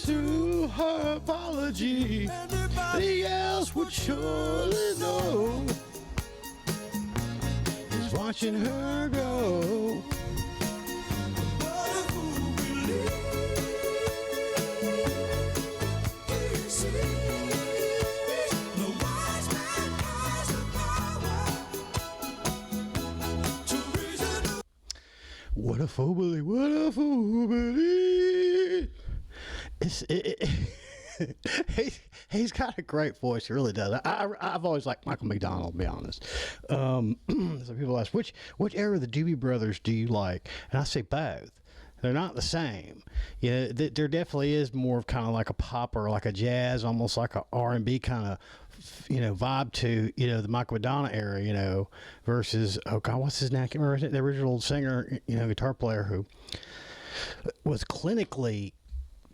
through her apology. Anybody else would surely know. He's watching her go. What a fool believes, what a fool believes. He's got a great voice, he really does. I've always liked Michael McDonald, to be honest. So people ask, which era of the Doobie Brothers do you like? And I say both. They're not the same. Yeah, there definitely is more of kind of like a pop or like a jazz, almost like a R&B kind of, vibe to, the Michael McDonald era, versus, oh God, what's his name? I can't remember the original singer, guitar player who was clinically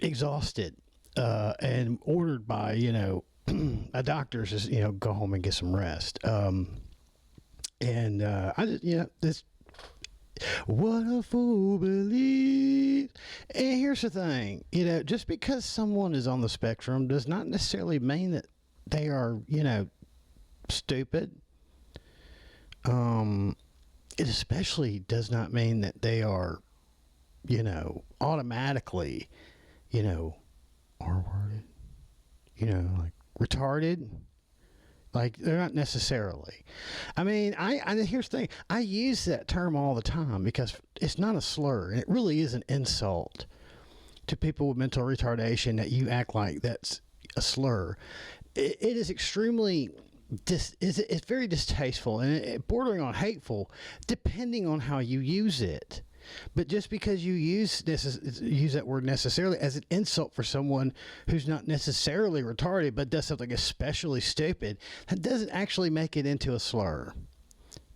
exhausted and ordered by, a doctor to, go home and get some rest. I just, this, what a fool believes. And here's the thing, just because someone is on the spectrum does not necessarily mean that they are, stupid. It especially does not mean that they are, automatically, R-worded, like retarded. Like, they're not necessarily. I mean, here's the thing. I use that term all the time because it's not a slur. And it really is an insult to people with mental retardation that you act like that's a slur. It is extremely, it's very distasteful and bordering on hateful, depending on how you use it. But just because you use that word necessarily as an insult for someone who's not necessarily retarded but does something especially stupid, that doesn't actually make it into a slur.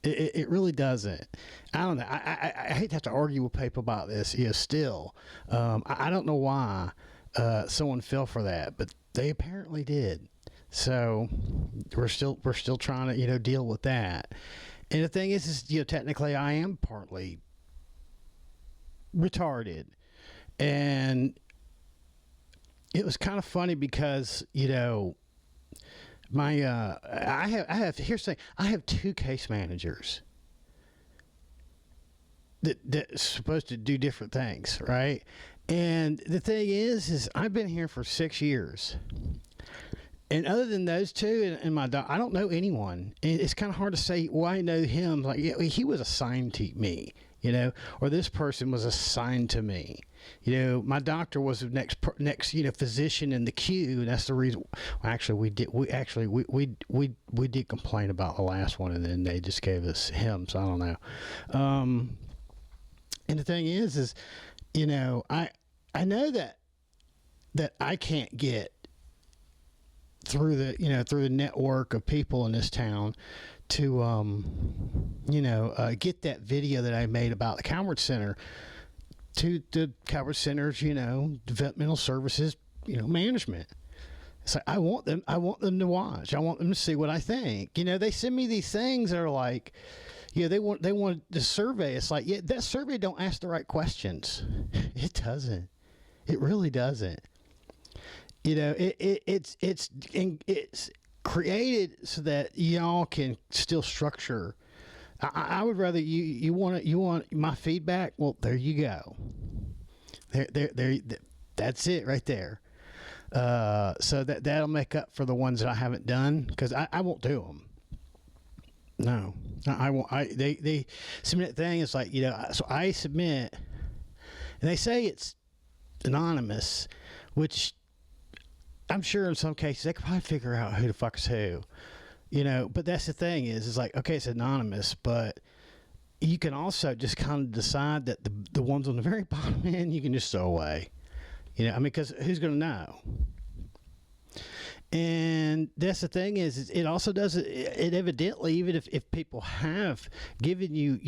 It really doesn't. I don't know. I hate to have to argue with people about this. Still, I don't know why someone fell for that, but they apparently did. So we're still trying to deal with that. And the thing is technically I am partly retarded, and it was kind of funny because my here's the thing, I have two case managers that's supposed to do different things, right? And the thing is I've been here for 6 years, and other than those two and my dog, I don't know anyone. And it's kind of hard to say, well, I know him. Like, he was assigned to me, or this person was assigned to me. My doctor was the next physician in the queue, and that's the reason. Well, actually, we did complain about the last one, and then they just gave us him. So I don't know. And the thing is I know that I can't get through the network of people in this town to get that video that I made about the Coward Center to the Coward Center's developmental services management. It's like I want them to watch. I want them to see what I think. They send me these things that are like, they want the survey. It's like, that survey don't ask the right questions. It doesn't. It really doesn't. It's created so that y'all can still structure. I would rather you want my feedback. Well, there you go. There. That's it right there. So that'll make up for the ones that I haven't done, because I won't do them. No, I won't. They submit thing. It's like, so I submit, and they say it's anonymous, which I'm sure in some cases they could probably figure out who the fuck is who, but that's the thing is like, okay, it's anonymous, but you can also just kind of decide that the ones on the very bottom end, you can just throw away, because who's going to know? And that's the thing is it also does it evidently, even if people have given you,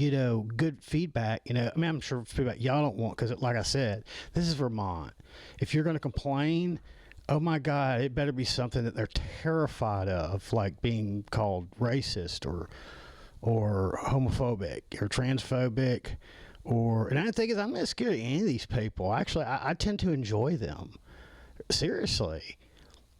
good feedback, I'm sure feedback y'all don't want, because like I said, this is Vermont. If you're going to complain, oh my God, it better be something that they're terrified of, like being called racist or homophobic or transphobic, and the thing is, I'm not scared of any of these people. Actually, I tend to enjoy them. Seriously.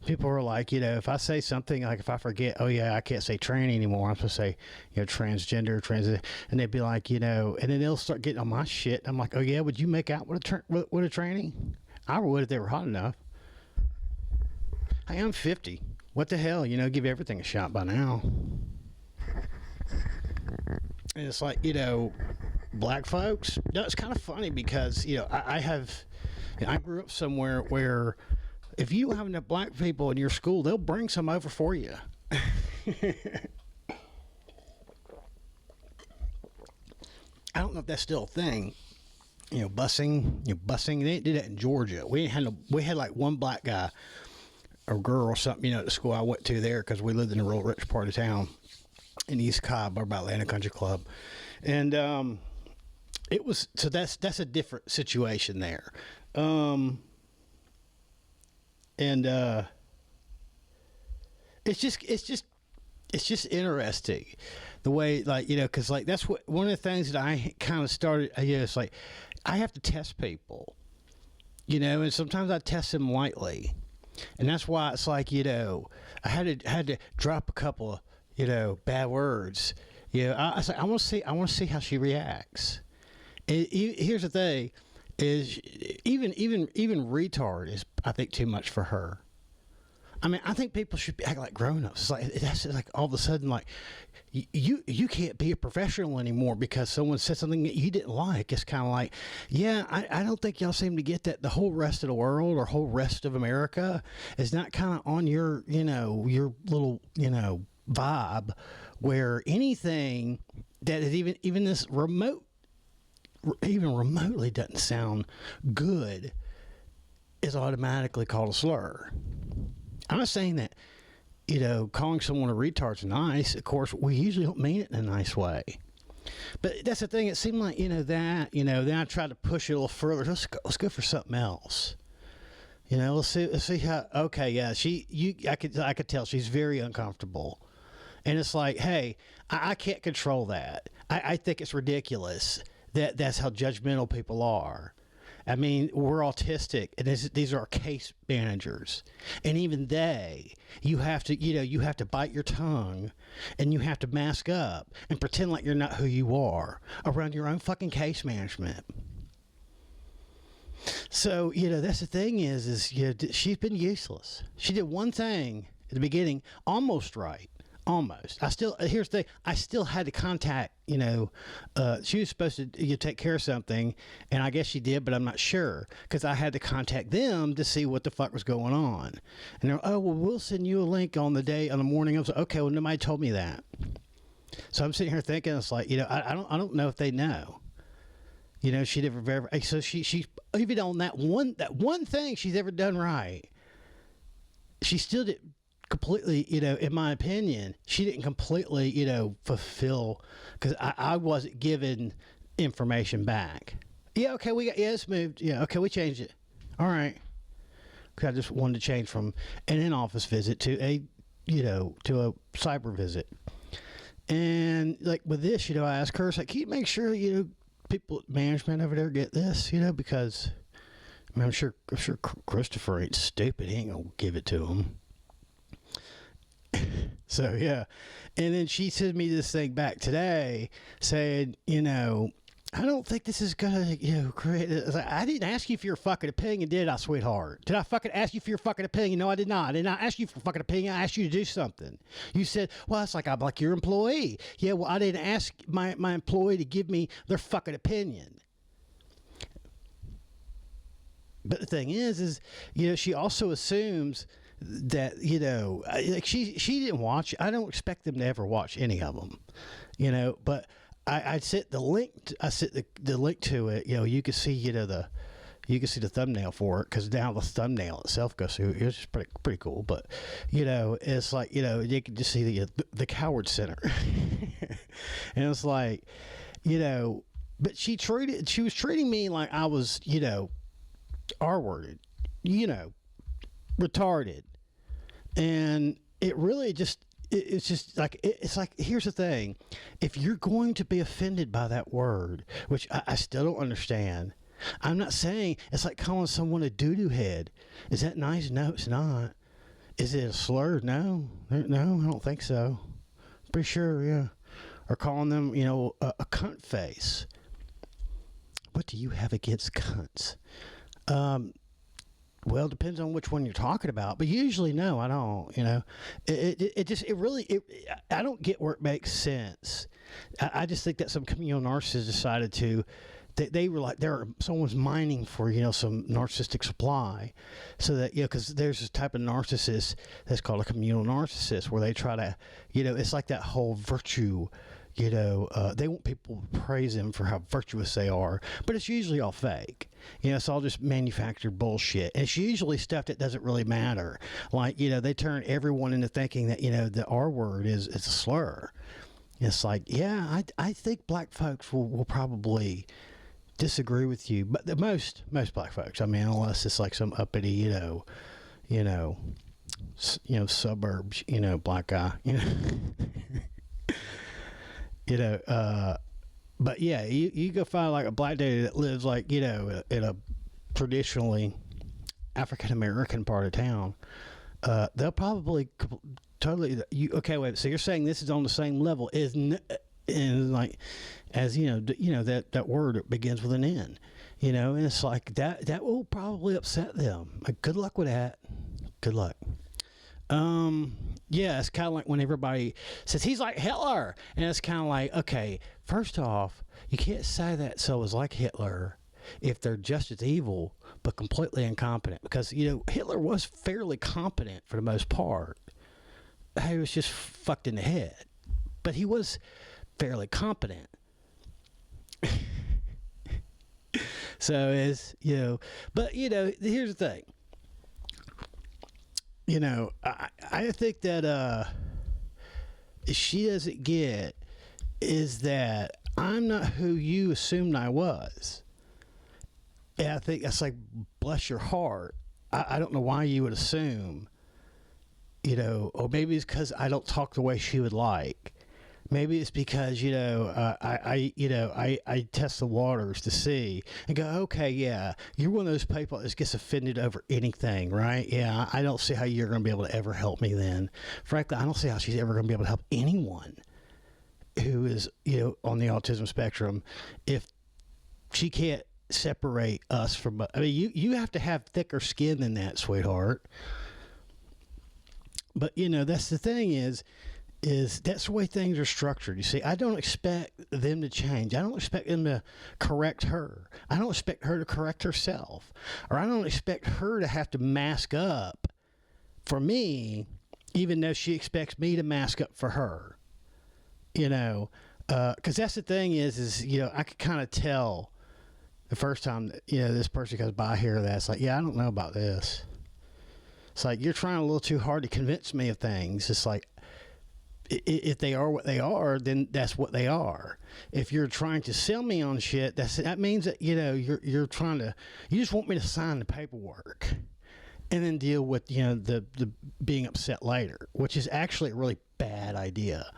People are like, if I say something, like if I forget, oh yeah, I can't say tranny anymore. I'm supposed to say, transgender, and they'd be like, and then they'll start getting on my shit. I'm like, oh yeah, would you make out with a tranny? I would if they were hot enough. Hey, I'm 50. What the hell? Give everything a shot by now. And it's like, black folks. No, it's kind of funny because I grew up somewhere where, if you don't have enough black people in your school, they'll bring some over for you. I don't know if that's still a thing. Busing. They did that in Georgia. We had like one black guy or girl or something, at the school I went to there, because we lived in a real rich part of town in East Cobb, or by Atlanta Country Club, and it was, so that's a different situation there. And it's just interesting the way, like, because like that's what one of the things that I kind of started. It's like I have to test people, and sometimes I test them lightly, and that's why it's like, I had to drop a couple of bad words. I was like, I want to see how she reacts. And here's the thing. Is even retard is, I think, too much for her. I mean, I think people should act like grown-ups. It's like, that's like all of a sudden, like, you can't be a professional anymore because someone said something that you didn't like. It's kind of like, yeah, I don't think y'all seem to get that the whole rest of the world or whole rest of America is not kind of on your your little vibe, where anything that is even this even remotely doesn't sound good is automatically called a slur. I'm not saying that, calling someone a retard's nice. Of course, we usually don't mean it in a nice way. But that's the thing. It seemed like, then I tried to push it a little further. Let's go for something else. Let's see how, okay, yeah, I could tell she's very uncomfortable. And it's like, hey, I can't control that. I think it's ridiculous that's how judgmental people are. I mean, we're autistic, and these are our case managers, and even you have to bite your tongue, and you have to mask up and pretend like you're not who you are around your own fucking case management. So that's the thing is she's been useless. She did one thing at the beginning almost right. Almost. Here's the thing. I still had to contact, she was supposed to take care of something, and I guess she did, but I'm not sure, because I had to contact them to see what the fuck was going on. And they're, oh, well, we'll send you a link on the morning. I was like, okay, well, nobody told me that. So I'm sitting here thinking, it's like, I don't know if they know. She never verified. So she even on that one thing she's ever done right, she still did completely, in my opinion, she didn't completely, fulfill, because I wasn't given information back. Yeah, okay, it's moved. Yeah, okay, we changed it. All right. Because I just wanted to change from an in-office visit to a cyber visit. And like with this, I asked her, like, can you make sure, people management over there get this, because I mean, I'm sure Christopher ain't stupid. He ain't gonna give it to him. So yeah, and then she sent me this thing back today saying, I don't think this is gonna, create. I didn't ask you for your fucking opinion, did I, sweetheart? Did I fucking ask you for your fucking opinion? No, I did not. I did not ask you for fucking opinion. I asked you to do something. You said, well, it's like I'm like your employee. Yeah, well, I didn't ask my employee to give me their fucking opinion. But the thing is, she also assumes that like she didn't watch. I don't expect them to ever watch any of them, but I sent the link. I sent the link to it. You can see you can see the thumbnail for it, because now the thumbnail itself goes through. It's just pretty cool. But it's like you can just see the Coward Center, and it's like but she was treating me like I was R-worded, retarded. And it really it's just like, it's like, here's the thing. If you're going to be offended by that word, which I still don't understand, I'm not saying it's like calling someone a doo-doo head. Is that nice? No, it's not. Is it a slur? No, I don't think so. Pretty sure, yeah. Or calling them, a cunt face. What do you have against cunts? Well, it depends on which one you're talking about, but usually no, I don't. I don't get where it makes sense. I just think that some communal narcissists decided to. They were like, someone's mining for, some narcissistic supply. So that, because there's this type of narcissist that's called a communal narcissist where they try to, it's like that whole virtue, they want people to praise them for how virtuous they are, but it's usually all fake. It's all just manufactured bullshit. And it's usually stuff that doesn't really matter. Like, they turn everyone into thinking that, the R word is a slur. It's like, yeah, I think black folks will probably disagree with you, but the most black folks, unless it's like some uppity, suburbs, black guy, but yeah, you go find like a black dude that lives like, in a traditionally African American part of town, they'll probably totally, okay, wait, so you're saying this is on the same level and like, as that word begins with an N, and it's like that will probably upset them. Like, good luck with that. Good luck. Yeah, it's kind of like when everybody says he's like Hitler, and it's kind of like, okay, first off, you can't say that so is like Hitler if they're just as evil but completely incompetent, because Hitler was fairly competent for the most part. He was just fucked in the head, but he was fairly competent. So but here's the thing. I think that she doesn't get is that I'm not who you assumed I was. And I think that's like, bless your heart. I don't know why you would assume, or maybe it's because I don't talk the way she would like. Maybe it's because, I test the waters to see and go, okay, yeah, you're one of those people that just gets offended over anything, right? Yeah, I don't see how you're going to be able to ever help me then. Frankly, I don't see how she's ever going to be able to help anyone who is, on the autism spectrum if she can't separate us from, you have to have thicker skin than that, sweetheart. But, that's the thing is that's the way things are structured. You see, I don't expect them to change. I don't expect them to correct her. I don't expect her to correct herself. Or I don't expect her to have to mask up for me, even though she expects me to mask up for her. Because that's the thing is I could kind of tell the first time that, this person goes by here that's like, yeah, I don't know about this. It's like, you're trying a little too hard to convince me of things. It's like, if they are what they are, then that's what they are. If you're trying to sell me on shit, that means that you're trying to, you just want me to sign the paperwork and then deal with the being upset later, which is actually a really bad idea.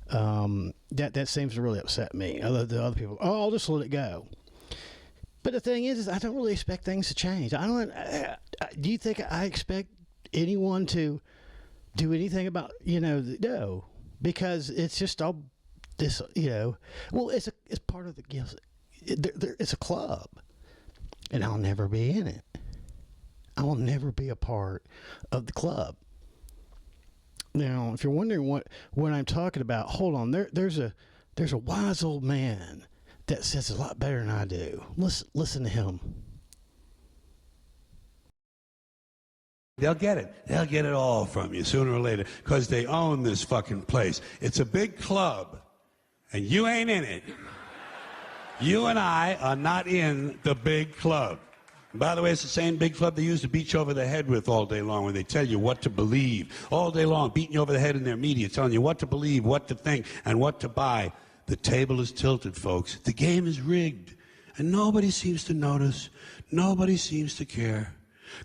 That seems to really upset me. The other people, I'll just let it go. But the thing is I don't really expect things to change. Do you think I expect anyone to do anything about, no, because it's just all this, well, it's part of the, it's a club, and I'll never be in it. I will never be a part of the club. Now, if you're wondering what I'm talking about, hold on. There's a wise old man that says a lot better than I do. Listen to him. They'll get it. They'll get it all from you sooner or later because they own this fucking place. It's a big club, and you ain't in it. You and I are not in the big club. And by the way, it's the same big club they used to beat you over the head with all day long when they tell you what to believe. All day long, beating you over the head in their media, telling you what to believe, what to think, and what to buy. The table is tilted, folks. The game is rigged, and nobody seems to notice. Nobody seems to care.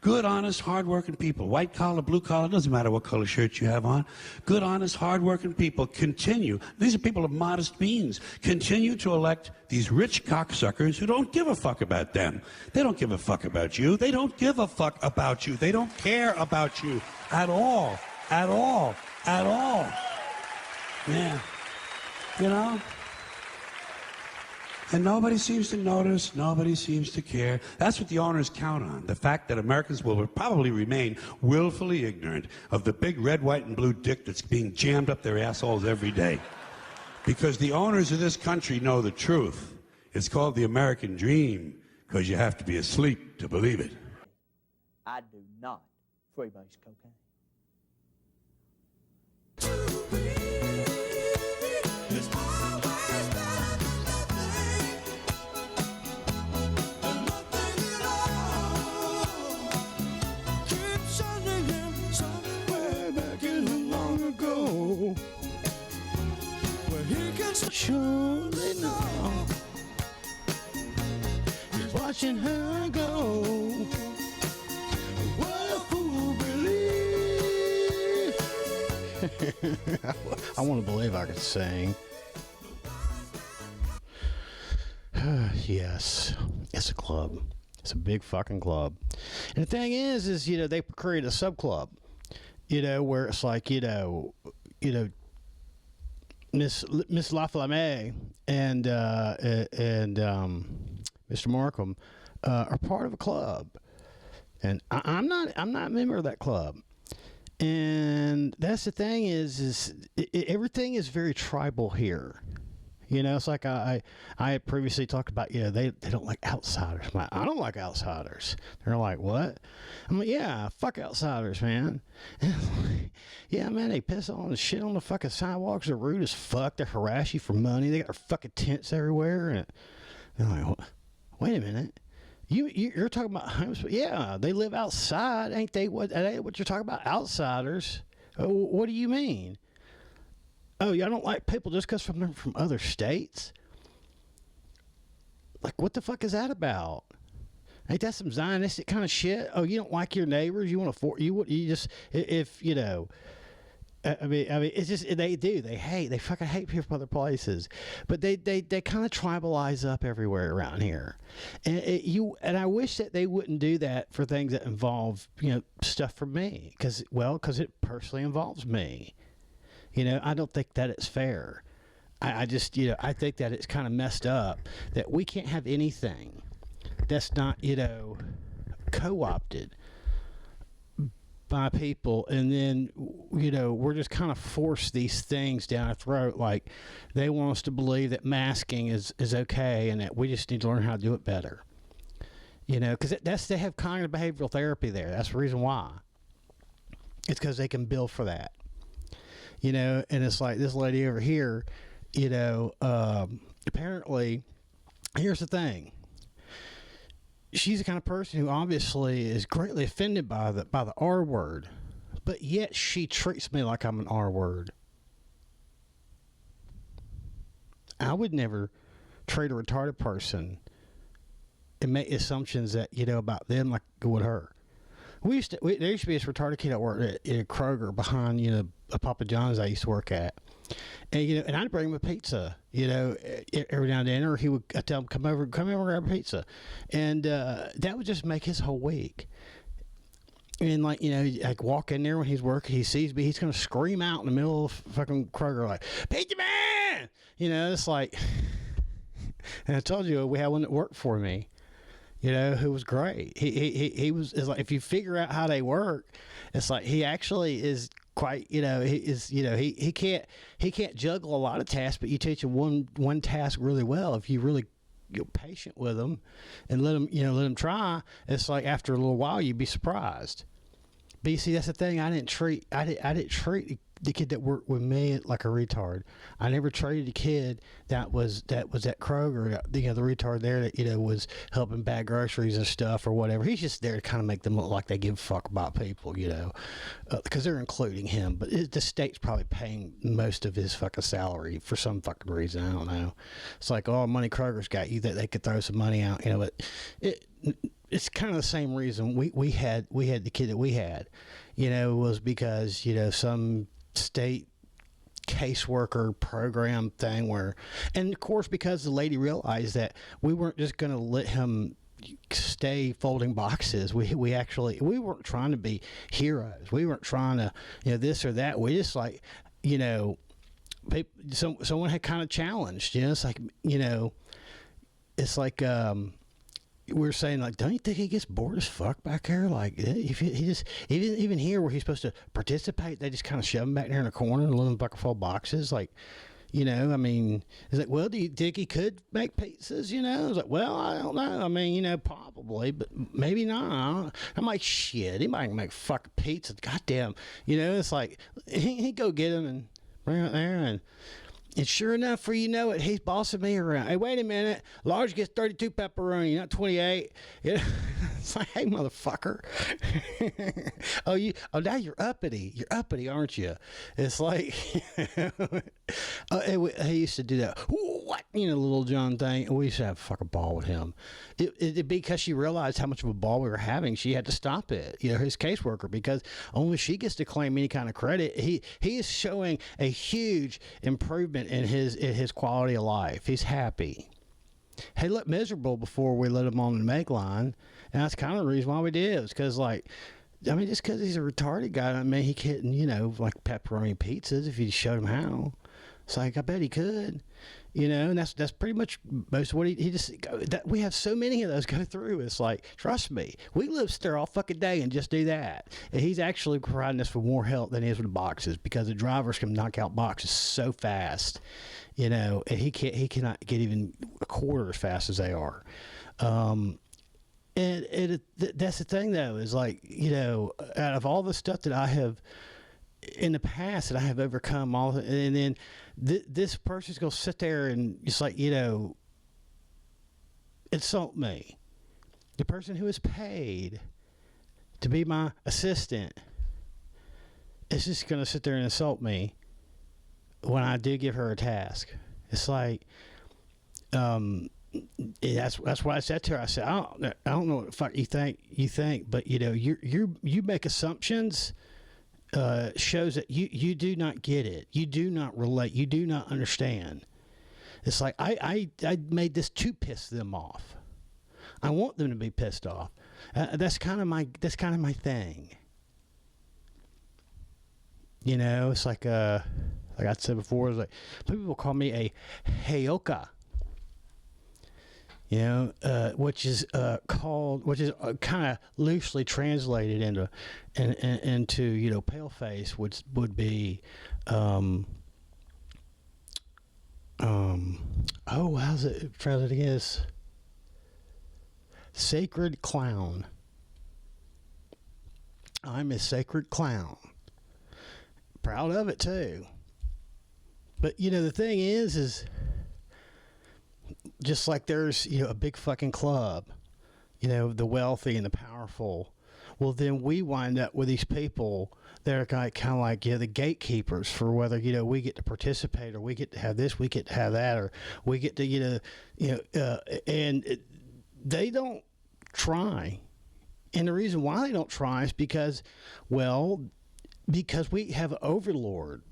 Good, honest, hard-working people, white collar, blue collar, doesn't matter what color shirt you have on. Good, honest, hard-working people continue. These are people of modest means. Continue to elect these rich cocksuckers who don't give a fuck about them. They don't give a fuck about you. They don't give a fuck about you. They don't care about you at all. At all. At all. Yeah. You know? And nobody seems to notice, nobody seems to care. That's what the owners count on, the fact that Americans will probably remain willfully ignorant of the big red, white, and blue dick that's being jammed up their assholes every day. Because the owners of this country know the truth. It's called the American dream, because you have to be asleep to believe it. I do not freebase cocaine. Surely know he's watching her go. What a fool believe. I want to believe I could sing. Yes, it's a club. It's a big fucking club. And the thing is, you know, they create a subclub, you know, where it's like, you know, Miss LaFlame and Mr. Markham are part of a club, and I'm not a member of that club. And that's the thing is everything is very tribal here. You know, it's like I had previously talked about, you know, they don't like outsiders. I'm like, I don't like outsiders. They're like, what? I'm like, yeah, fuck outsiders, man. Yeah, man, they piss on and shit on the fucking sidewalks. They're rude as fuck. They harass you for money. They got their fucking tents everywhere. And they're like, wait a minute. You're talking about homeless? Yeah, they live outside, ain't they? What you're talking about? Outsiders? What do you mean? Oh, y'all don't like people just because they're from other states? Like, what the fuck is that about? Ain't that some Zionistic kind of shit? Oh, you don't like your neighbors? You want to you just, if you know, I mean, it's just they fucking hate people from other places, but they kind of tribalize up everywhere around here, and I wish that they wouldn't do that for things that involve, you know, stuff for me, because it personally involves me. You know, I don't think that it's fair. I just, you know, I think that it's kind of messed up that we can't have anything that's not, you know, co-opted by people, and then, you know, we're just kind of forced these things down our throat. Like, they want us to believe that masking is okay, and that we just need to learn how to do it better. You know, because they have cognitive behavioral therapy there. That's the reason why. It's because they can bill for that. You know, and it's like this lady over here, you know, apparently, here's the thing. She's the kind of person who obviously is greatly offended by the R word, but yet she treats me like I'm an R word. I would never treat a retarded person and make assumptions that, you know, about them like I would her. There used to be this retarded kid that worked at Kroger behind, you know, a Papa John's I used to work at. And, you know, and I'd bring him a pizza, you know, every now and then, or I'd tell him, come over and grab a pizza. And that would just make his whole week. And, like, you know, like, walk in there when he's working, he sees me, he's going to scream out in the middle of fucking Kroger, like, Pizza Man! You know, it's like, and I told you, we had one that worked for me. You know, who was great. He was, it's like, if you figure out how they work, it's like he actually is quite, you know, he can't juggle a lot of tasks, but you teach him one task really well. If you really you're patient with him and let him try, it's like after a little while you'd be surprised. But you see, that's the thing. I didn't treat the kid that worked with me like a retard. I never treated the kid that was at Kroger, the retard there that was helping bag groceries and stuff or whatever. He's just there to kind of make them look like they give a fuck about people, because they're including him. But the state's probably paying most of his fucking salary for some fucking reason. I don't know. It's like, oh, money Kroger's got you that they could throw some money out, but it's kind of the same reason we had the kid that we had, was because some state caseworker program thing and of course because the lady realized that we weren't just going to let him stay folding boxes. We weren't trying to be heroes. We weren't trying to this or that. We just someone had kind of challenged. It's like it's like we were saying, like, don't you think he gets bored as fuck back there? Like, if he just even here where he's supposed to participate, they just kind of shove him back there in a corner and let him bucket full boxes. Like, I mean, it's like, well, do you think he could make pizzas? I was like, well, I don't know. I mean, probably, but maybe not. I'm like, shit, anybody can make fucking pizza. Goddamn, it's like he go get him and bring it there and sure enough, for he's bossing me around. Hey, wait a minute. Large gets 32 pepperoni, not 28. It's like, hey, motherfucker. Now you're uppity. You're uppity, aren't you? It's like, he used to do that. What? Little John thing. We used to have a fucking ball with him. Because she realized how much of a ball we were having, she had to stop it. His caseworker, because only she gets to claim any kind of credit. He is showing a huge improvement in his quality of life. He's happy. He looked miserable before we let him on the make line, and that's kind of the reason why we did. It was because, just because he's a retarded guy, I mean, he couldn't, like pepperoni pizzas if you showed him how. It's like, I bet he could, and that's pretty much most of what he just, we have so many of those go through. It's like, trust me, we live there all fucking day and just do that. And he's actually providing us with more help than he is with the boxes, because the drivers can knock out boxes so fast, and he cannot get even a quarter as fast as they are. That's the thing though, is like, out of all the stuff that I have in the past that I have overcome and then this person's gonna sit there and just like, insult me. The person who is paid to be my assistant is just gonna sit there and insult me when I do give her a task. It's like, that's what I said to her. I said, I don't know what the fuck you think, but you make assumptions. Shows that you do not get it. You do not relate. You do not understand. It's like I made this to piss them off. I want them to be pissed off. That's kind of my thing. It's like I said before, it's like people call me a heyoka. Which is kind of loosely translated into paleface, which would be how's it translated as sacred clown. I'm a sacred clown. Proud of it too. But the thing is just like there's a big fucking club, the wealthy and the powerful. Well, then we wind up with these people that are kind of like the gatekeepers for whether we get to participate, or we get to have this, we get to have that, or we get to and they don't try. And the reason why they don't try is because we have an overlord.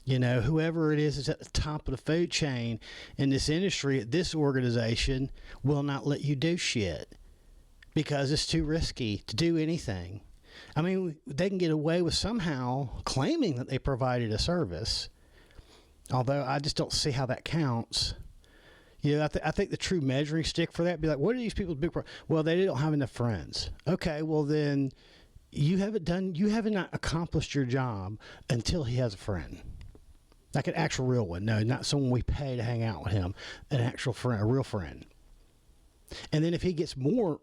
Whoever it is at the top of the food chain in this industry at this organization will not let you do shit because it's too risky to do anything. I mean, they can get away with somehow claiming that they provided a service, although I just don't see how that counts. I think the true measuring stick for that would be like, what are these people's big problems? Well, they don't have enough friends. Okay, well then you haven't accomplished your job until he has a friend. Like an actual real one. No, not someone we pay to hang out with him. An actual friend, a real friend. And then if he gets more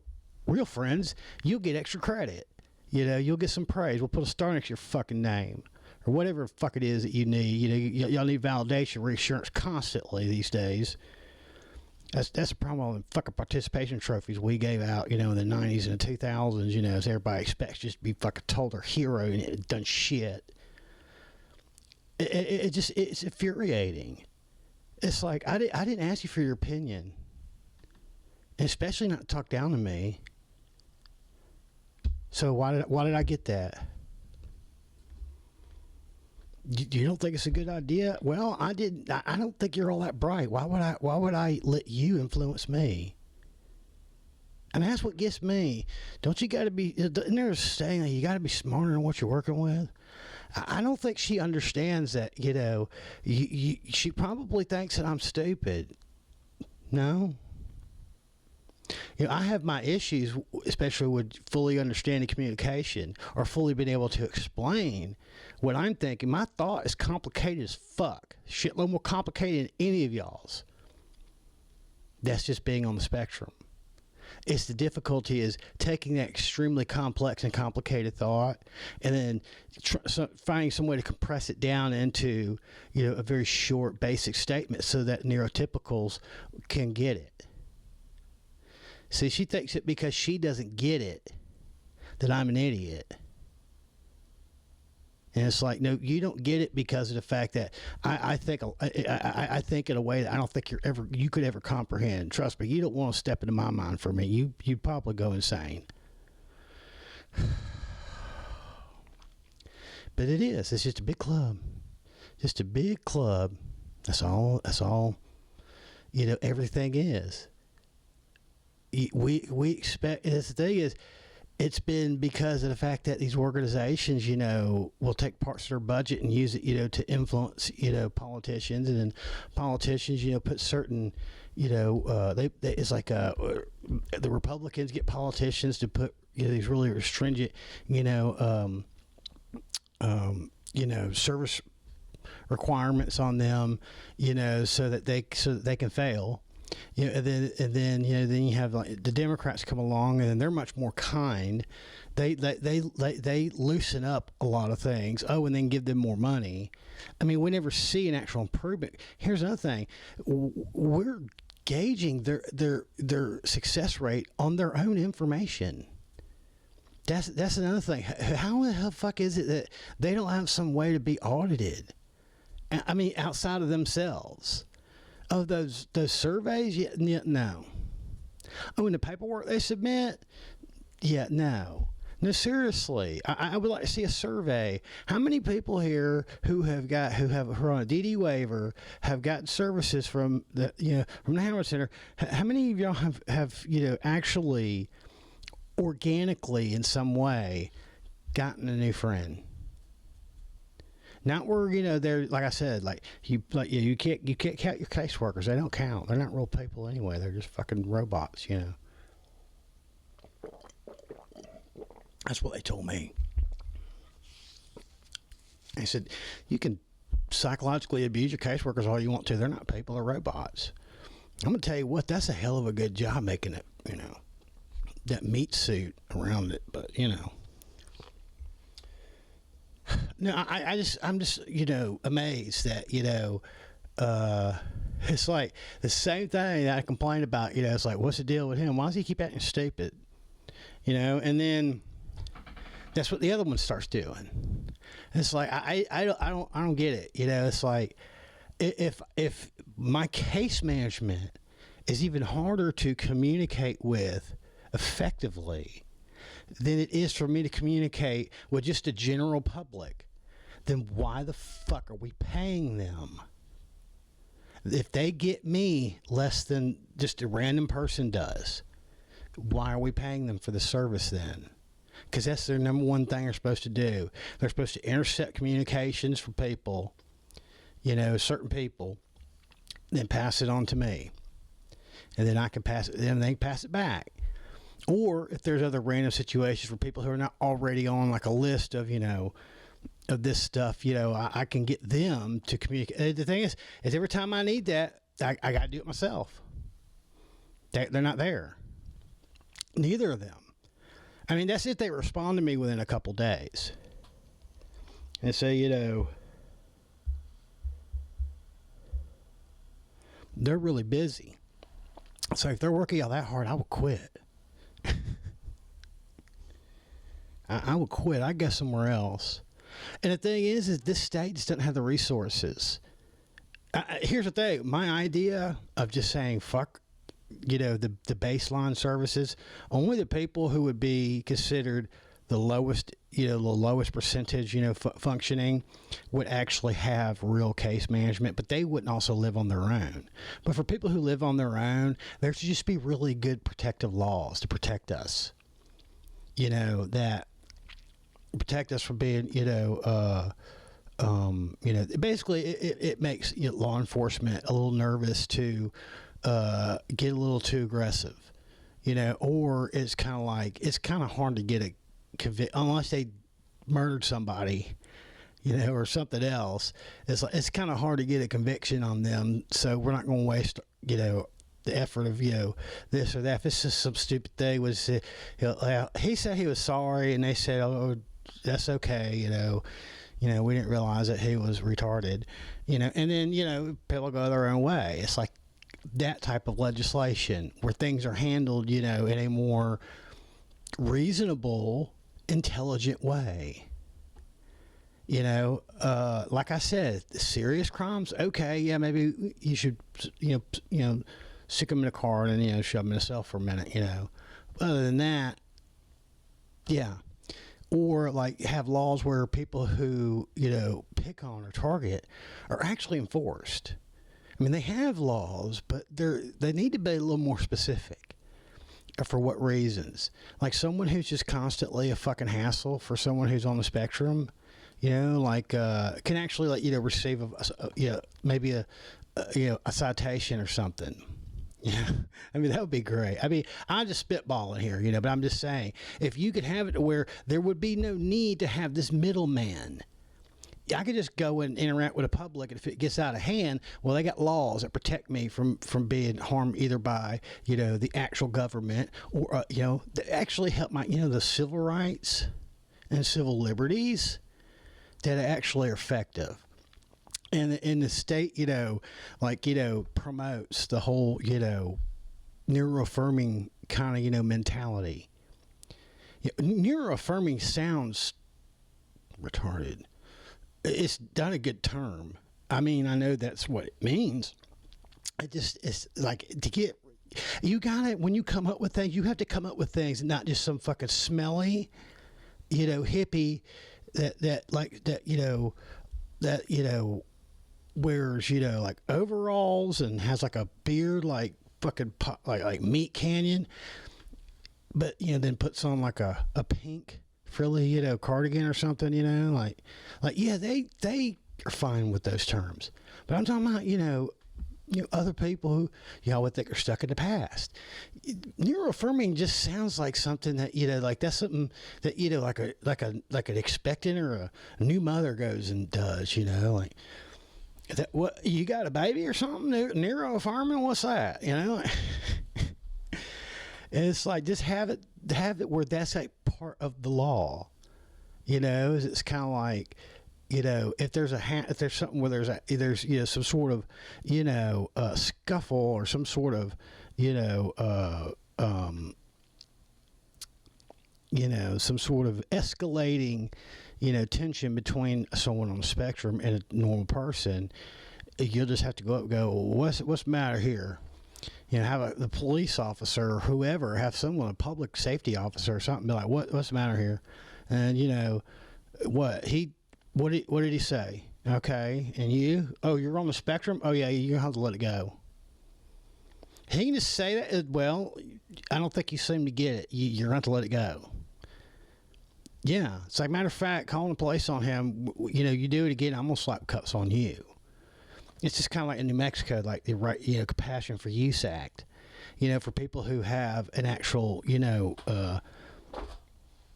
real friends, you'll get extra credit. You'll get some praise. We'll put a star next to your fucking name or whatever the fuck it is that you need. Y'all need validation, reassurance constantly these days. That's a problem with the fucking participation trophies we gave out, in the 90s and the 2000s, as everybody expects just to be fucking told they're hero and it done shit. It's infuriating. It's like, I didn't ask you for your opinion. And especially not talk down to me. So why did I get that? You don't think it's a good idea? Well, I don't think you're all that bright. Why would I let you influence me? And that's what gets me. Don't you got to be? Isn't there a saying that you got to be smarter than what you're working with? I don't think she understands that. She probably thinks that I'm stupid. No. I have my issues, especially with fully understanding communication or fully being able to explain what I'm thinking. My thought is complicated as fuck. Shitload more complicated than any of y'all's. That's just being on the spectrum. It's the difficulty is taking that extremely complex and complicated thought and then finding some way to compress it down into, a very short, basic statement so that neurotypicals can get it. See, she thinks it because she doesn't get it that I'm an idiot. And it's like, no, you don't get it because of the fact that I think in a way that I don't think you could ever comprehend. Trust me, you don't want to step into my mind for me. You'd probably go insane. But it's just a big club. Just a big club. That's all, everything is. We expect, the thing is, it's been because of the fact that these organizations, will take parts of their budget and use it, to influence, politicians, and then politicians, put certain, it's like the Republicans get politicians to put these really stringent, service requirements on them, so that they can fail. And then you have like the Democrats come along, and then they're much more kind. They loosen up a lot of things. Oh, and then give them more money. I mean, we never see an actual improvement. Here's another thing: we're gauging their success rate on their own information. That's another thing. How the hell fuck is it that they don't have some way to be audited? I mean, outside of themselves. Oh, those surveys? Yeah, no. Oh, and the paperwork they submit? Yeah, no. No, seriously. I would like to see a survey. How many people here who are on a DD waiver have gotten services from the Howard Center? How many of y'all have actually organically in some way gotten a new friend? Not where they're like I said, you can't count your caseworkers. They don't count. They're not real people anyway. They're just fucking robots. That's what they told me. They said you can psychologically abuse your caseworkers all you want to. They're not people. They're robots. I'm gonna tell you what. That's a hell of a good job making it. That meat suit around it, but No, I'm just amazed that it's like the same thing that I complained about. It's like, what's the deal with him? Why does he keep acting stupid? And then that's what the other one starts doing. It's like I don't get it. It's like if my case management is even harder to communicate with effectively than it is for me to communicate with just the general public, then why the fuck are we paying them? If they get me less than just a random person does, why are we paying them for the service then? Because that's their number one thing they're supposed to do. They're supposed to intercept communications for people, certain people, then pass it on to me. And then I can pass it, then they can pass it back. Or if there's other random situations for people who are not already on like a list of, of this stuff, I can get them to communicate. The thing is every time I need that, I got to do it myself. They're not there. Neither of them. I mean, that's if they respond to me within a couple days. And so, you know, they're really busy. So if they're working all that hard, I would quit. I would quit. I'd go somewhere else. And the thing is this state just doesn't have the resources. Here's the thing. My idea of just saying, fuck, you know, the baseline services, only the people who would be considered the lowest, you know, the lowest percentage, you know, functioning would actually have real case management, but they wouldn't also live on their own. But for people who live on their own, there should just be really good protective laws to protect us, you know, that protect us from being, you know, basically it makes, you know, law enforcement a little nervous to get a little too aggressive, you know, or it's kind of like, it's kind of hard to get a convict unless they murdered somebody, you know, or something else. It's like, it's kind of hard to get a conviction on them, so we're not going to waste, you know, the effort of, you know, this or that. If it's just some stupid thing, was he said he was sorry, and they said, oh, that's okay, you know, we didn't realize that he was retarded, you know, and then, you know, people go their own way. It's like that type of legislation where things are handled, you know, in a more reasonable, intelligent way. You know, like I said, serious crimes, okay, yeah, maybe you should, you know, stick them in a car and, you know, shove them in a cell for a minute, you know. Other than that, yeah. Or like have laws where people who, you know, pick on or target are actually enforced. I mean, they have laws, but they need to be a little more specific. For what reasons? Like someone who's just constantly a fucking hassle for someone who's on the spectrum, you know, like can actually, like, you know, receive maybe a citation or something. Yeah, I mean, that would be great. I mean, I'm just spitballing here, you know, but I'm just saying, if you could have it to where there would be no need to have this middleman. I could just go and interact with the public, and if it gets out of hand, well, they got laws that protect me from being harmed either by, you know, the actual government or, you know, that actually help my, you know, the civil rights and civil liberties that actually are effective. And in the state, you know, like, you know, promotes the whole, you know, neuroaffirming kind of, you know, mentality. Neuroaffirming sounds retarded. It's not a good term. I mean, I know that's what it means. It's like to get, you gotta, when you come up with things, you have to come up with things, not just some fucking smelly, you know, hippie that you know, wears, you know, like overalls and has like a beard like fucking like Meat Canyon, but, you know, then puts on like a pink frilly, you know, cardigan or something, you know, like yeah, they are fine with those terms, but I'm talking about, you know, other people who y'all would think are stuck in the past. Neuroaffirming just sounds like something that, you know, like that's something that, you know, like an expectant or a new mother goes and does, you know, like that. What, you got a baby or something? Neuroaffirming, what's that? You know, and it's like, just have it where that's a part of the law. You know, it's kind of like, you know, if there's something where there's you know, some sort of, you know, scuffle or some sort of, you know, you know, some sort of escalating, you know, tension between someone on the spectrum and a normal person, you'll just have to go up and go, what's the matter here? You know, have the police officer or whoever, have someone, a public safety officer or something, be like, what's the matter here? And, you know, what did he say? Okay, and you? Oh, you're on the spectrum? Oh, yeah, you have to let it go. He can just say that. Well, I don't think you seem to get it. You're going to have to let it go. Yeah, it's like, matter of fact, calling the police on him, you know, you do it again, I'm going to slap cuts on you. It's just kind of like in New Mexico, like the right, you know, Compassion for Use Act, you know, for people who have an actual, you know,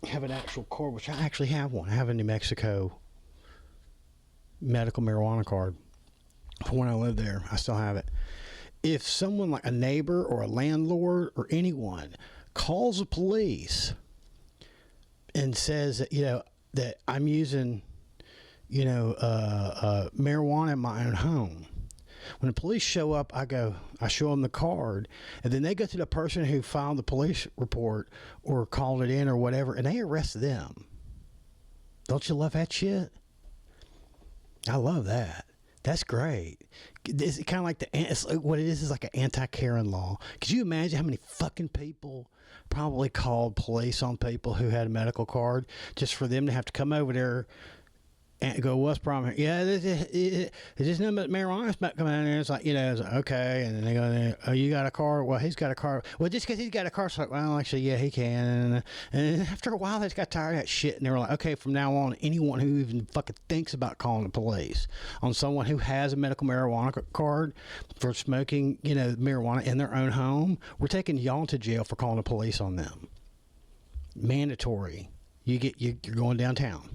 have an actual card, which I actually have one. I have a New Mexico medical marijuana card from when I lived there. I still have it. If someone like a neighbor or a landlord or anyone calls the police and says that, you know, that I'm using, marijuana in my own home. When the police show up, I show them the card, and then they go to the person who filed the police report or called it in or whatever, and they arrest them. Don't you love that shit? I love that. That's great. It's kind of like what it is like an anti-Karen law. Could you imagine how many fucking people probably called police on people who had a medical card just for them to have to come over there and go, what's the problem here? Yeah, it's just nothing but marijuana smoke coming in there. It's like, it's like, okay. And then they go, oh, you got a car? Well, he's got a car. Well, just because he's got a car, it's like, well, actually, yeah, he can. And after a while, they just got tired of that shit. And they were like, okay, from now on, anyone who even fucking thinks about calling the police on someone who has a medical marijuana card for smoking, marijuana in their own home, we're taking y'all to jail for calling the police on them. Mandatory. You're going downtown.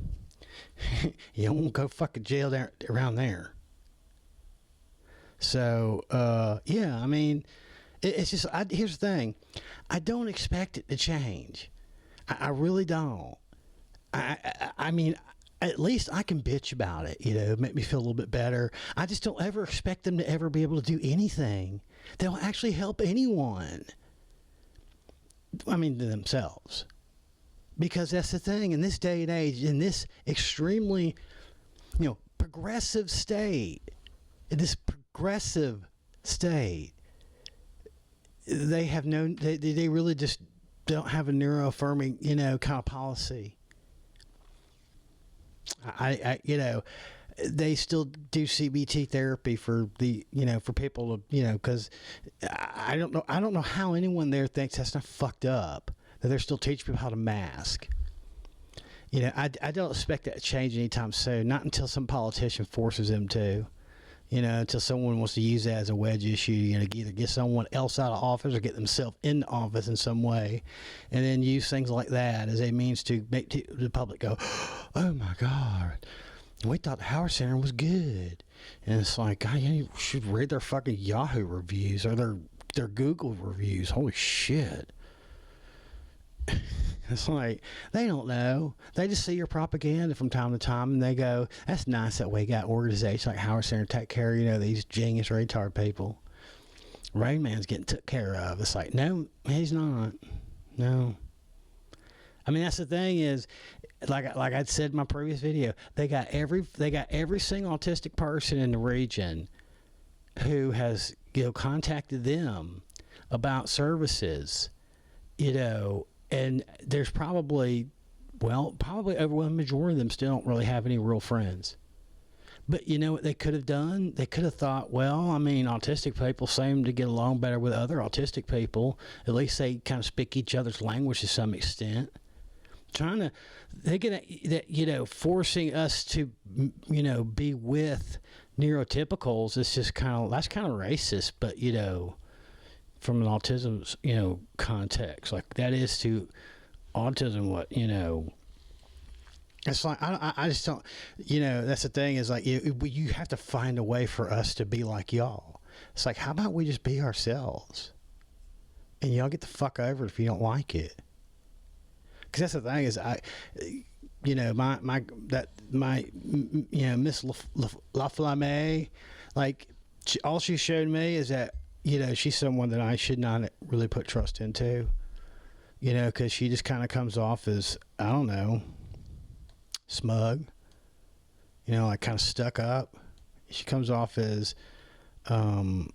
You don't want to go fucking jail around there. So, yeah, I mean, it's just, here's the thing. I don't expect it to change. I really don't. I mean, at least I can bitch about it, make me feel a little bit better. I just don't ever expect them to ever be able to do anything that will actually help anyone. I mean, themselves. Because that's the thing, in this day and age, in this extremely, progressive state, they have they really just don't have a neuroaffirming, kind of policy. They still do CBT therapy for for people to, because I don't know how anyone there thinks that's not fucked up. That they're still teaching people how to mask. I don't expect that to change anytime soon. Not until some politician forces them to. Until someone wants to use that as a wedge issue. Either get someone else out of office or get themselves into office in some way, and then use things like that as a means to make the public go, "Oh my God, we thought the Howard Center was good," and it's like, God, you should read their fucking Yahoo reviews or their Google reviews. Holy shit. It's like, they don't know. They just see your propaganda from time to time, and they go, that's nice that we got organizations like Howard Center take care of, these genius retard people. Rain Man's getting took care of. It's like, no, he's not. No. I mean, that's the thing is, like I said in my previous video, they got every single autistic person in the region who has, contacted them about services, and there's probably overwhelming majority of them still don't really have any real friends. But you know what they could have done? They could have thought, well, I mean, autistic people seem to get along better with other autistic people. At least they kind of speak each other's language to some extent. Forcing us to, be with neurotypicals is just that's kind of racist, but, from an autism, context, like that is to autism, what, it's like, I just don't, that's the thing is like, you have to find a way for us to be like y'all. It's like, how about we just be ourselves and y'all get the fuck over it if you don't like it? Because that's the thing is Miss LaFlame, like all she showed me is that, she's someone that I should not really put trust into, because she just kind of comes off as, I don't know, smug, like kind of stuck up. She comes off as, what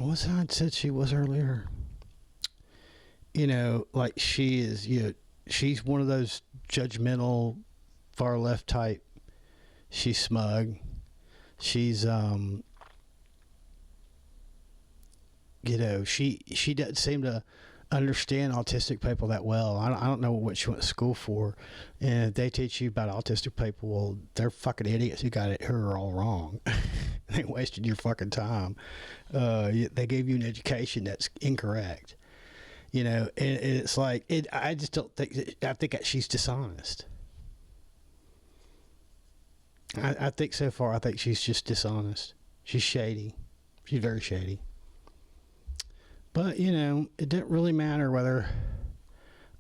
was that I said she was earlier? Like she is, she's one of those judgmental, far left type. She's smug. She's, she doesn't seem to understand autistic people that well. I don't know what she went to school for. And if they teach you about autistic people, well, they're fucking idiots who are all wrong. They wasted your fucking time. They gave you an education that's incorrect. And it's like, I just don't think, I think that she's dishonest. I think so far, I think she's just dishonest. She's shady. She's very shady. But, it didn't really matter whether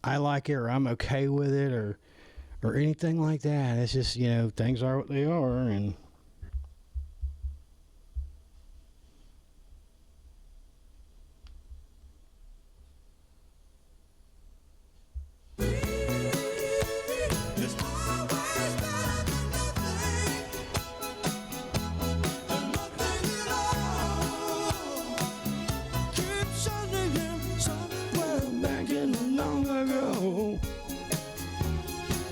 I like it or I'm okay with it or or anything like that. It's just, you know, things are what they are, and back in long ago.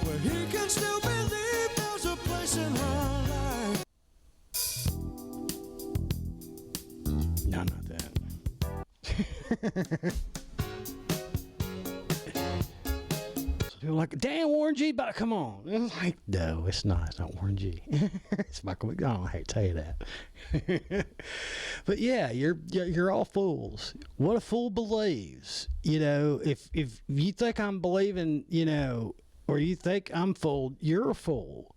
Where he can still believe there's a place in her life. No, not that. So people are like, damn, Warren G, but come on. It's like, no, it's not. It's not Warren G. It's Michael McDonald. I hate to tell you that. But yeah, you're all fools. What a fool believes. You know, if you think I'm believing, you know, or you think I'm fooled, you're a fool.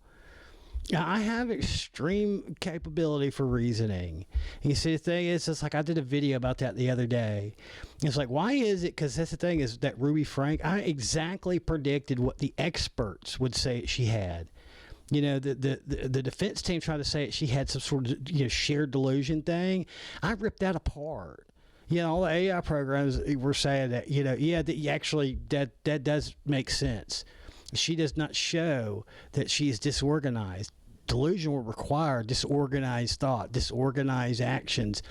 I have extreme capability for reasoning. You see, the thing is, it's like I did a video about that the other day. It's like, why is it? Because that's the thing is that Ruby Frank, I exactly predicted what the experts would say she had. You know, the defense team tried to say she had some sort of, you know, shared delusion thing. I ripped that apart. You know, all the AI programs were saying that, you know, yeah, that you actually, that does make sense. She does not show that she is disorganized. Delusion will require disorganized thought, disorganized actions.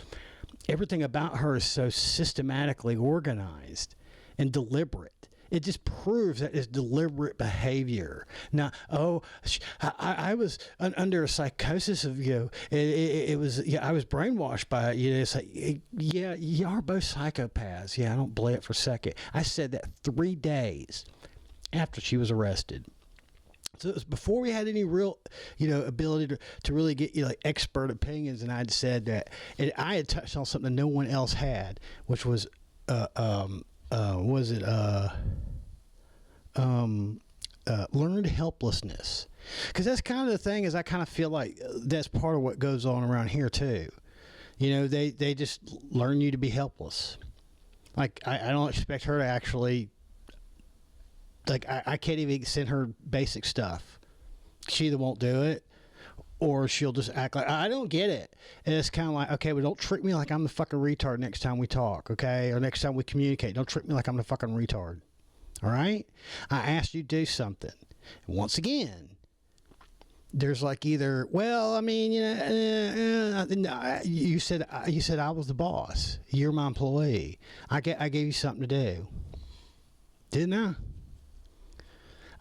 Everything about her is so systematically organized and deliberate. It just proves that it's deliberate behavior. Now, I was under a psychosis of, you know, it was, yeah, I was brainwashed by it. You know, it's like, yeah, you are both psychopaths. Yeah, I don't believe it for a second. I said that 3 days after she was arrested. So it was before we had any real, you know, ability to really get, you know, like expert opinions. And I'd said that, and I had touched on something no one else had, which was, learned helplessness. Because that's kind of the thing, is I kind of feel like that's part of what goes on around here too. You know, they just learn you to be helpless. Like, I don't expect her to actually, like, I can't even send her basic stuff. She either won't do it, or she'll just act like, I don't get it. And it's kind of like, okay, well, don't treat me like I'm the fucking retard next time we talk, okay? Or next time we communicate. Don't treat me like I'm the fucking retard. All right? I asked you to do something. And once again, there's like either, well, I mean, you know, you said I was the boss. You're my employee. I gave you something to do. Didn't I?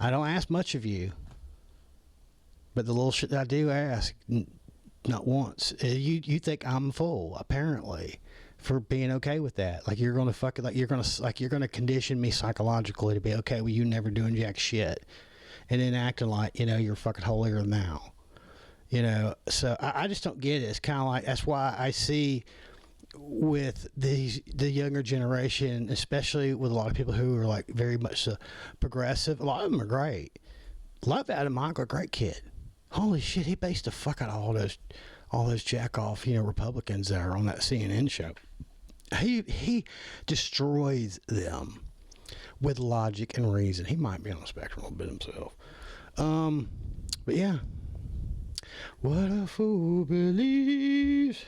I don't ask much of you. But the little shit that I do ask, not once. You think I'm a fool, apparently, for being okay with that. Like, you're gonna fuck it. Like, you're gonna condition me psychologically to be okay with you never doing jack shit, and then acting like, you know, you're fucking holier than thou. You know, so I just don't get it. It's kind of like, that's why I see with the younger generation, especially with a lot of people who are like very much progressive. A lot of them are great. Love Adam Michael, great kid. Holy shit, he based the fuck out of all those jack off, you know, Republicans that are on that CNN show. He destroys them with logic and reason. He might be on the spectrum a little bit himself. But yeah. What a fool believes.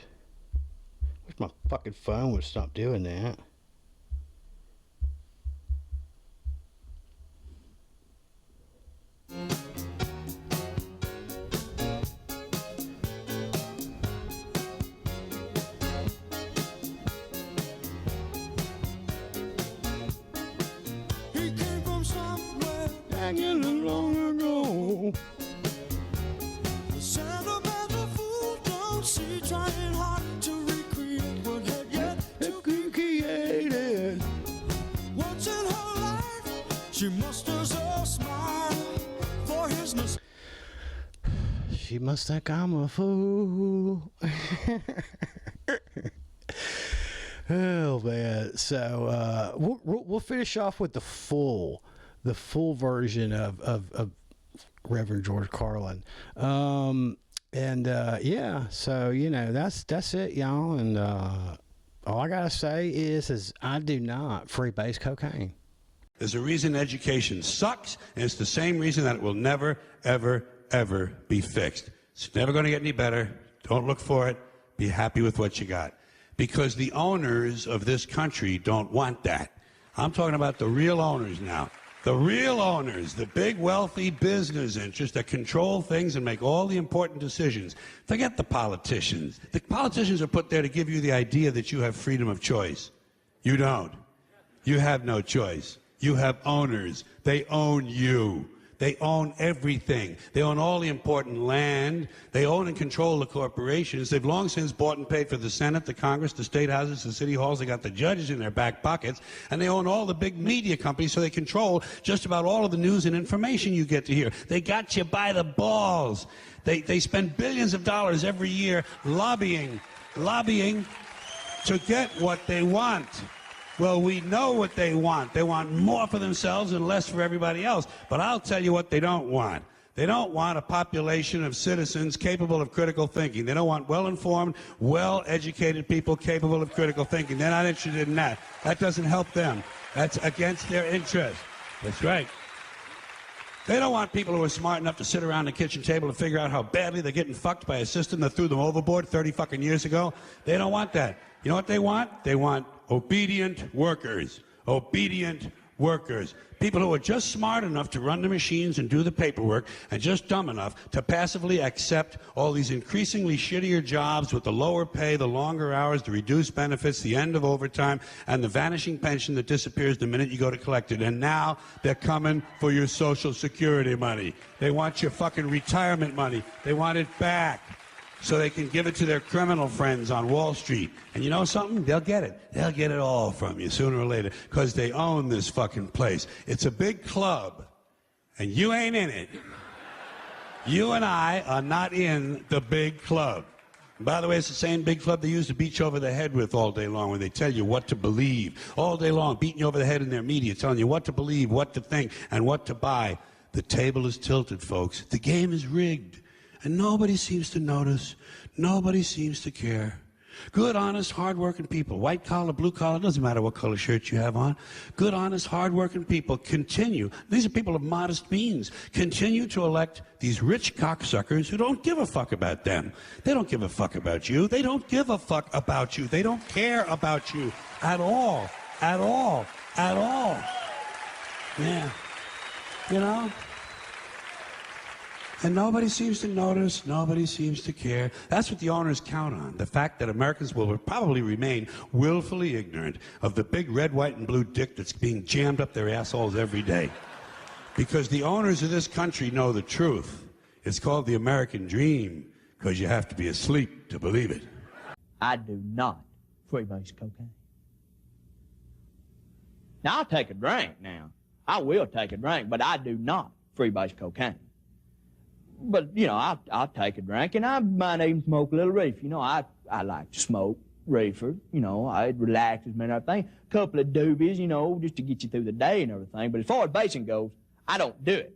Wish my fucking phone would stop doing that. He came from somewhere Hanging long ago. the sentimental fool don't see, trying hard to recreate what had yet to be Created. once in her life. She musters a smile for his nostalgia. She must think I'm a fool. Oh man! So we'll finish off with the full version of Reverend George Carlin. Yeah. So you know, that's it, y'all. And all I gotta say is I do not freebase cocaine. There's a reason education sucks, and it's the same reason that it will never, ever, ever be fixed. It's never going to get any better. Don't look for it. Be happy with what you got. Because the owners of this country don't want that. I'm talking about the real owners now. The real owners, the big wealthy business interests that control things and make all the important decisions. Forget the politicians. The politicians are put there to give you the idea that you have freedom of choice. You don't. You have no choice. You have owners. They own you. They own everything. They own all the important land. They own and control the corporations. They've long since bought and paid for the Senate, the Congress, the state houses, the city halls. They got the judges in their back pockets. And they own all the big media companies, so they control just about all of the news and information you get to hear. They got you by the balls. They spend billions of dollars every year lobbying to get what they want. Well, we know what they want. They want more for themselves and less for everybody else. But I'll tell you what they don't want. They don't want a population of citizens capable of critical thinking. They don't want well-informed, well-educated people capable of critical thinking. They're not interested in that. That doesn't help them. That's against their interest. That's right. They don't want people who are smart enough to sit around the kitchen table and figure out how badly they're getting fucked by a system that threw them overboard 30 fucking years ago. They don't want that. You know what they want? They want obedient workers. Obedient workers. People who are just smart enough to run the machines and do the paperwork and just dumb enough to passively accept all these increasingly shittier jobs with the lower pay, the longer hours, the reduced benefits, the end of overtime, and the vanishing pension that disappears the minute you go to collect it. And now they're coming for your Social Security money. They want your fucking retirement money. They want it back, so they can give it to their criminal friends on Wall Street. And you know something? They'll get it. They'll get it all from you sooner or later, because they own this fucking place. It's a big club, and you ain't in it. You and I are not in the big club. And by the way, it's the same big club they use to beat you over the head with all day long when they tell you what to believe. All day long, beating you over the head in their media, telling you what to believe, what to think, and what to buy. The table is tilted, folks. The game is rigged. And nobody seems to notice. Nobody seems to care. Good, honest, hard-working people, white collar, blue collar, doesn't matter what color shirt you have on. Good, honest, hard-working people continue. These are people of modest means. Continue to elect these rich cocksuckers who don't give a fuck about them. They don't give a fuck about you. They don't give a fuck about you. They don't care about you at all. At all. At all. Yeah. You know? And nobody seems to notice, nobody seems to care. That's what the owners count on, the fact that Americans will probably remain willfully ignorant of the big red, white, and blue dick that's being jammed up their assholes every day. Because the owners of this country know the truth. It's called the American dream, because you have to be asleep to believe it. I do not freebase cocaine. Now, I'll take a drink now. I will take a drink, but I do not freebase cocaine. But, you know, I'll take a drink, and I might even smoke a little reefer. You know, I like to smoke reefer. You know, it relaxes me and everything. A couple of doobies, you know, just to get you through the day and everything. But as far as basing goes, I don't do it.